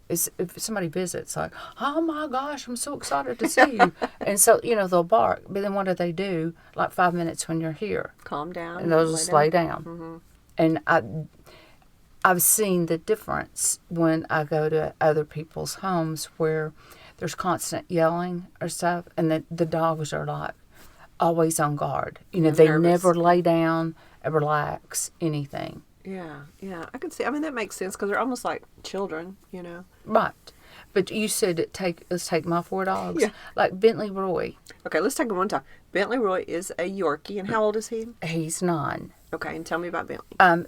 is if somebody visits, like, oh my gosh, I'm so excited to see you. And so, they'll bark. But then what do? Like 5 minutes when you're here. Calm down. And they'll just lay down. Mm-hmm. And I've seen the difference when I go to other people's homes where there's constant yelling or stuff. And the dogs are like always on guard. They nervous. never lay down, relax, anything. Yeah, I can see. I mean, that makes sense because they're almost like children, Right. But you said let's take my 4 dogs. Yeah. Like Bentley Roy. Okay, let's take them one time. Bentley Roy is a Yorkie, and how old is he? He's 9. Okay, and tell me about Bentley.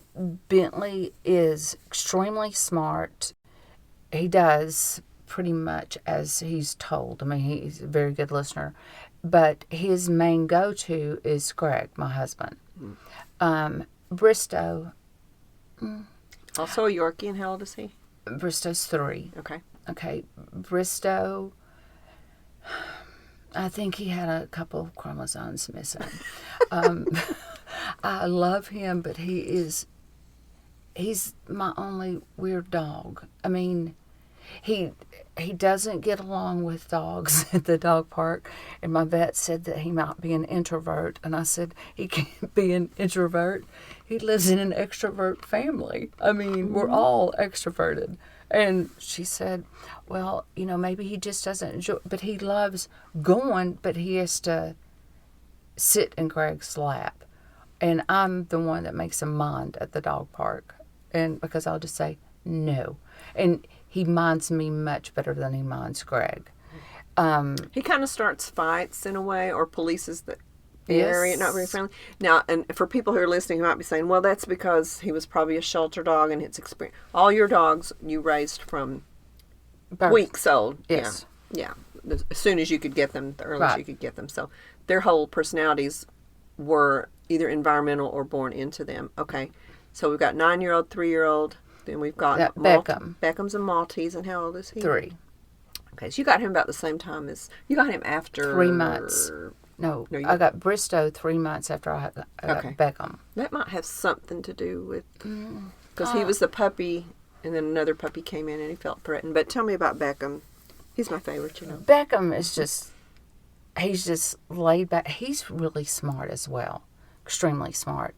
Bentley is extremely smart. He does pretty much as he's told. I mean, he's a very good listener. But his main go-to is Greg, my husband. Bristow. Also a Yorkie, and how old is he? Bristow's 3. Okay. Okay, Bristow, I think he had a couple of chromosomes missing. I love him, but he's my only weird dog. I mean, he doesn't get along with dogs at the dog park, and my vet said that he might be an introvert, and I said he can't be an introvert. He lives in an extrovert family. I mean, we're all extroverted. And she said, well, maybe he just doesn't enjoy, but he loves going, but he has to sit in Greg's lap. And I'm the one that makes him mind at the dog park. And because I'll just say, no. And he minds me much better than he minds Greg. He kind of starts fights in a way, or polices the Yes. area, not very friendly. Now, and for people who are listening, who might be saying, well, that's because he was probably a shelter dog and it's experience. All your dogs you raised from Birth. weeks old. Yes. Yeah. As soon as you could get them, the earliest Right. you could get them. So their whole personalities were either environmental or born into them. Okay. So we've got 9-year-old, 3-year-old. Then we've got Beckham. Beckham's a Maltese. And how old is he? 3. Okay. So you got him about the same time as, you got him after 3 months. No, No, you- I got Bristow 3 months after I got Okay. Beckham. That might have something to do with, because he was the puppy, and then another puppy came in and he felt threatened. But tell me about Beckham. He's my favorite, Beckham is he's just laid back. He's really smart as well, extremely smart.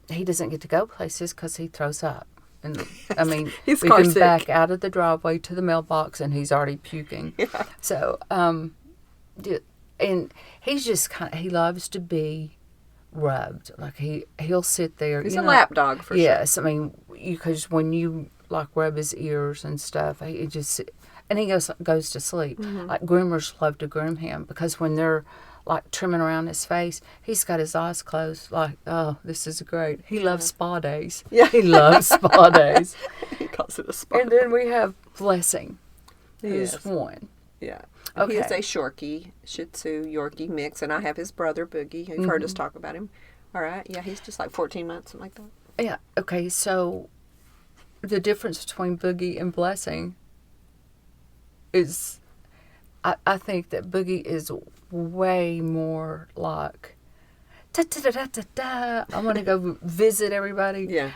He doesn't get to go places because he throws up. And I mean, He's we car can sick. back out of the driveway to the mailbox and he's already puking. Yeah. So, and he's just he loves to be rubbed. Like he'll sit there. He's a lap dog for yes, I mean, because when you like rub his ears and stuff, he just, and he goes to sleep. Like groomers love to groom him because when they're like trimming around his face, he's got his eyes closed. Like, oh, this is great. He loves spa days. Yeah. He loves spa days. sure. He calls it a spot. And then we have Blessing, who's Yes. 1. Yeah. Okay. He is a Shorkie, Shih Tzu, Yorkie mix, and I have his brother, Boogie. You've heard us talk about him. All right. Yeah, he's just like 14 months, something like that. Yeah. Okay. So the difference between Boogie and Blessing is, I think that Boogie is way more like, da da da da da da. I want to go visit everybody. Yeah.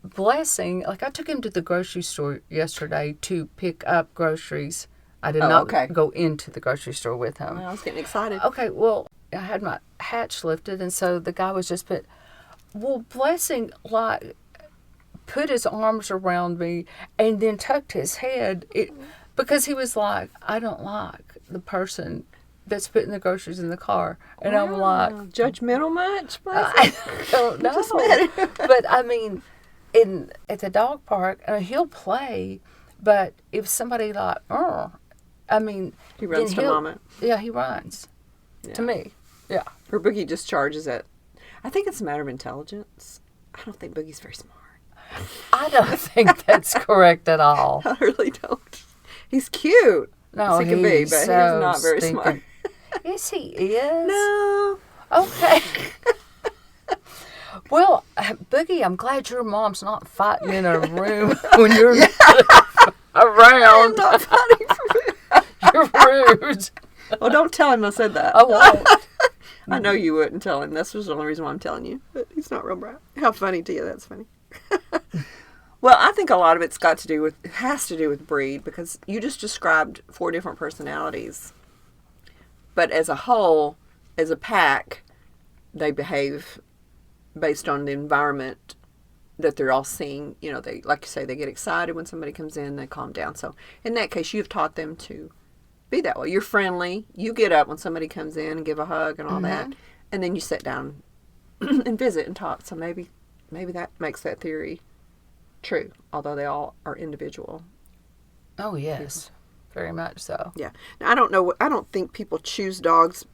Blessing, like I took him to the grocery store yesterday to pick up groceries. I did Oh, not okay. go into the grocery store with him. I was getting excited. Okay, well, I had my hatch lifted, and so the guy was just Blessing, like, put his arms around me and then tucked his head because he was like, I don't like the person that's putting the groceries in the car. And I'm like, judgmental much? I don't know. But I mean, at the dog park, he'll play, but if somebody like, I mean, He runs then to mama. Yeah, he runs to me. Yeah. Or Boogie just charges it. I think it's a matter of intelligence. I don't think Boogie's very smart. I don't think that's correct at all. I really don't. He's cute. No, Yes, he can be, he's but he's so not very stinking- smart. Yes, he is. No. Okay. Well, Boogie, I'm glad your mom's not fighting in a room when you're around. I'm not fighting for it. You're rude. Well, don't tell him I said that. I won't. I know you wouldn't tell him. That's just the only reason why I'm telling you. But he's not real bright. How funny to you? That's funny. Well, I think a lot of it's has to do with breed, because you just described 4 different personalities. But as a whole, as a pack, they behave based on the environment that they're all seeing. You know, they, like you say, they get excited when somebody comes in, they calm down. So in that case, you've taught them to be that way. You're friendly. You get up when somebody comes in and give a hug and all that. And then you sit down and visit and talk. So maybe that makes that theory true, although they all are individual. Oh, yes. Very much so. Yeah. Now, I don't think people choose dogs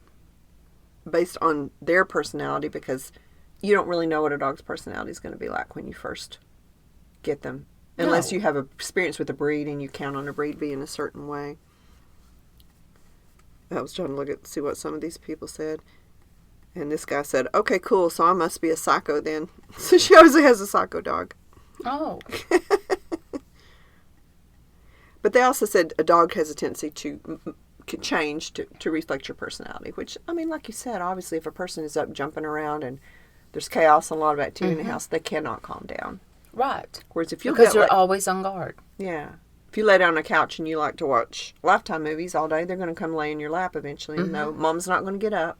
based on their personality, because you don't really know what a dog's personality is going to be like when you first get them. Unless No. you have experience with a breed and you count on a breed being a certain way. I was trying to see what some of these people said. And this guy said, okay, cool, so I must be a psycho then. So she always has a psycho dog. Oh. But they also said a dog has a tendency to change to reflect your personality, which, I mean, like you said, obviously if a person is up jumping around and there's chaos and a lot of activity in the house, they cannot calm down. Right. Whereas if you Because they're always on guard. Yeah. If you lay down on a couch and you like to watch Lifetime movies all day, they're going to come lay in your lap eventually. No, Mom's not going to get up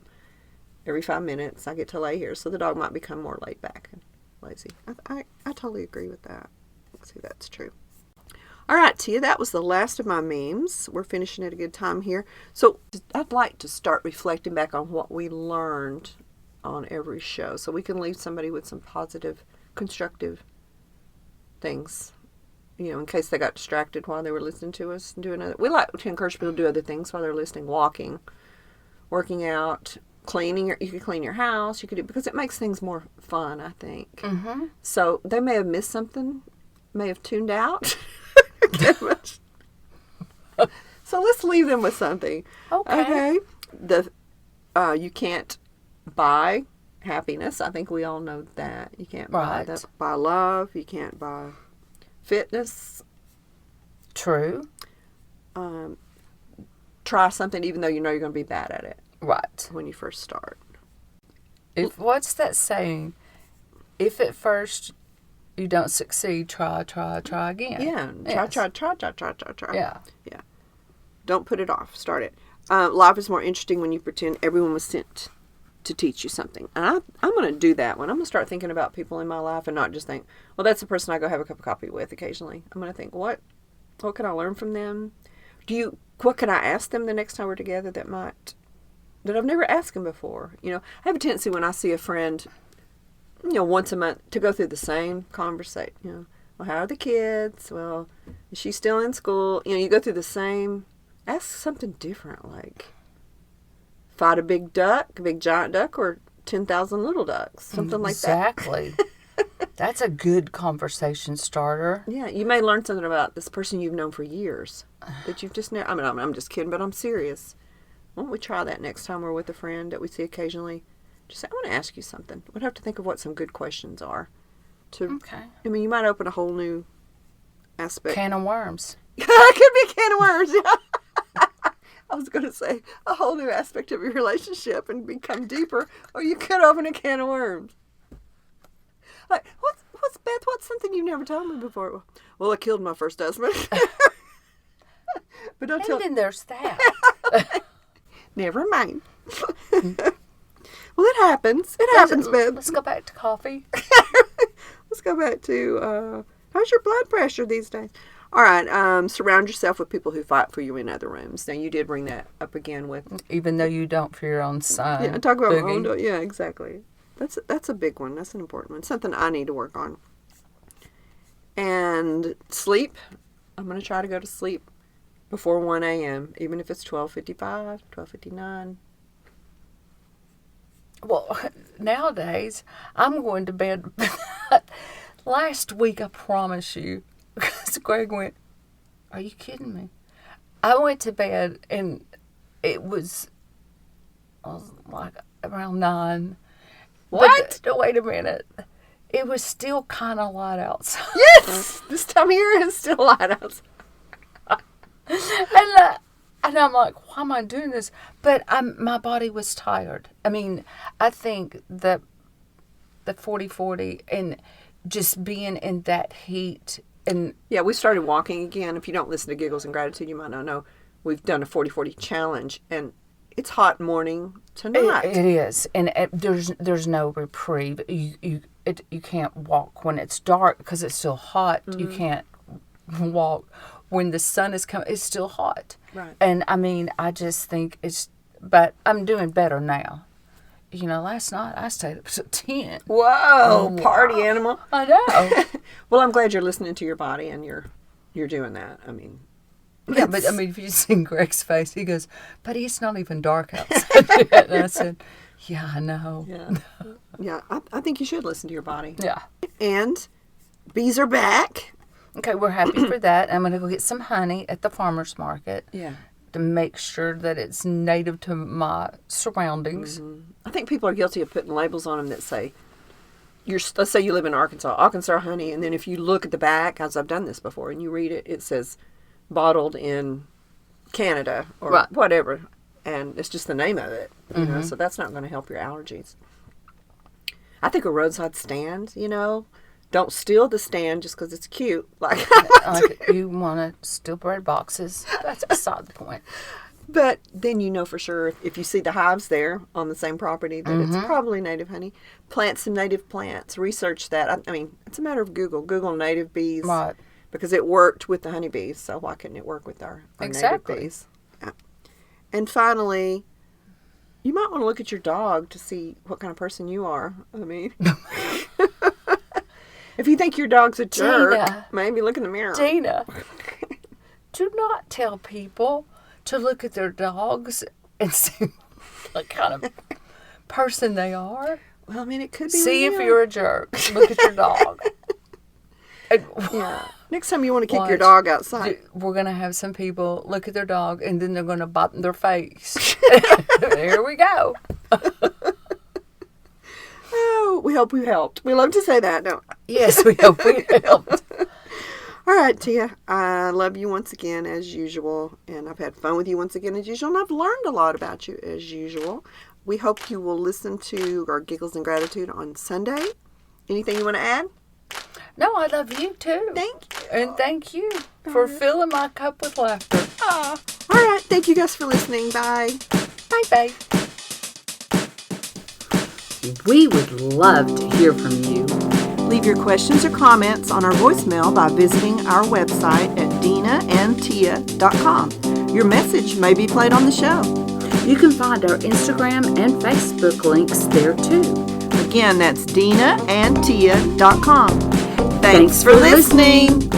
every 5 minutes. I get to lay here. So the dog might become more laid back and lazy. I totally agree with that. See, that's true. All right, Tia, that was the last of my memes. We're finishing at a good time here. So I'd like to start reflecting back on what we learned on every show so we can leave somebody with some positive, constructive things, in case they got distracted while they were listening to us and doing other. We like to encourage people to do other things while they're listening, walking, working out, cleaning. You could clean your house. You could do, because it makes things more fun, I think. Mm-hmm. So they may have missed something, may have tuned out. So let's leave them with something. Okay. You can't buy happiness. I think we all know that. You can't buy that. Buy love. You can't buy fitness. True. Try something even though you know you're going to be bad at it. Right. When you first start. What's that saying? If at first you don't succeed, try again. Yeah. Try. Yeah. Yeah. Don't put it off. Start it. Life is more interesting when you pretend everyone was sent to teach you something. And I'm going to do that one. I'm going to start thinking about people in my life and not just think, well, that's the person I go have a cup of coffee with occasionally. I'm going to think, what can I learn from them? What can I ask them the next time we're together that I've never asked them before? I have a tendency when I see a friend, once a month to go through the same conversation. Well, how are the kids? Well, is she still in school? You go through the same. Ask something different, like fight a big giant duck, or 10,000 little ducks, something like that. Exactly. That's a good conversation starter. Yeah, you may learn something about this person you've known for years that you've just never. I'm just kidding, but I'm serious. Why don't we try that next time we're with a friend that we see occasionally? Just say, I want to ask you something. We'd have to think of what some good questions are. Okay. You might open a whole new aspect. Can of worms. Could be a can of worms, yeah. I was going to say a whole new aspect of your relationship and become deeper, or you could open a can of worms. Like, what's Beth? What's something you've never told me before? Well, I killed my first husband. But don't tell. And then there's that. Never mind. Well, it happens. It happens, Beth. Let's go back to coffee. Let's go back to how's your blood pressure these days? All right. Surround yourself with people who fight for you in other rooms. Now, you did bring that up again with. Even though you don't for your own son. Yeah, talk about my own. Yeah, exactly. That's a big one. That's an important one. Something I need to work on. And sleep. I'm going to try to go to sleep before 1 a.m., even if it's 12:55, 12:59. Well, nowadays, I'm going to bed. Last week, I promise you, because Greg went, are you kidding me? I went to bed, and it was like around 9. What? But, wait a minute. It was still kind of light outside. Yes! This time of year is still light outside. And I'm like, why am I doing this? But my body was tired. I mean, I think the 40-40 and just being in that heat. And yeah, we started walking again. If you don't listen to Giggles and Gratitude, you might not know. We've done a 40-40 challenge, and it's hot morning to night. It is. And there's no reprieve. You can't walk when it's dark because it's still hot. Mm-hmm. You can't walk when the sun is coming. It's still hot. Right. And I mean, I just think but I'm doing better now. Last night I stayed up till 10. Whoa, party animal. I know. Well, I'm glad you're listening to your body and you're doing that. I mean, yeah, but I mean, if you see Greg's face, he goes, "But it's not even dark outside yet." And I said, "Yeah, I know." Yeah, yeah. I think you should listen to your body. Yeah. And bees are back. Okay, we're happy for that. I'm going to go get some honey at the farmer's market. Yeah. to make sure that it's native to my surroundings. I think people are guilty of putting labels on them that say, let's say you live in Arkansas honey, and then if you look at the back, as I've done this before, and you read it, it says bottled in Canada or whatever, and it's just the name of it, you know, so that's not going to help your allergies. I think a roadside stand, you know, don't steal the stand just because it's cute. Like You want to steal bread boxes. That's beside the point. But then you know for sure if you see the hives there on the same property that it's probably native honey. Plant some native plants. Research that. I mean, it's a matter of Google. Google native bees. Right. Because it worked with the honeybees, so why couldn't it work with our native bees? Yeah. And finally, you might want to look at your dog to see what kind of person you are. I mean... If you think your dog's a jerk, Dena, maybe look in the mirror. Dena, do not tell people to look at their dogs and see what kind of person they are. Well, I mean, it could be. See real. if you're a jerk. Look at your dog. Yeah. Next time you want to kick your dog outside. We're going to have some people look at their dog and then they're going to bite their face. Here we go. Oh, we hope we helped. We love to say that, don't we? Yes, we hope we helped. All right, Tia. I love you once again, as usual. And I've had fun with you once again, as usual. And I've learned a lot about you, as usual. We hope you will listen to our Giggles and Gratitude on Sunday. Anything you want to add? No, I love you too. Thank you. And thank you for filling my cup with laughter. All right. Thank you guys for listening. Bye. Bye-bye. We would love to hear from you. Leave your questions or comments on our voicemail by visiting our website at denaandtia.com. Your message may be played on the show. You can find our Instagram and Facebook links there too. Again, that's denaandtia.com. Thanks Thanks for for listening.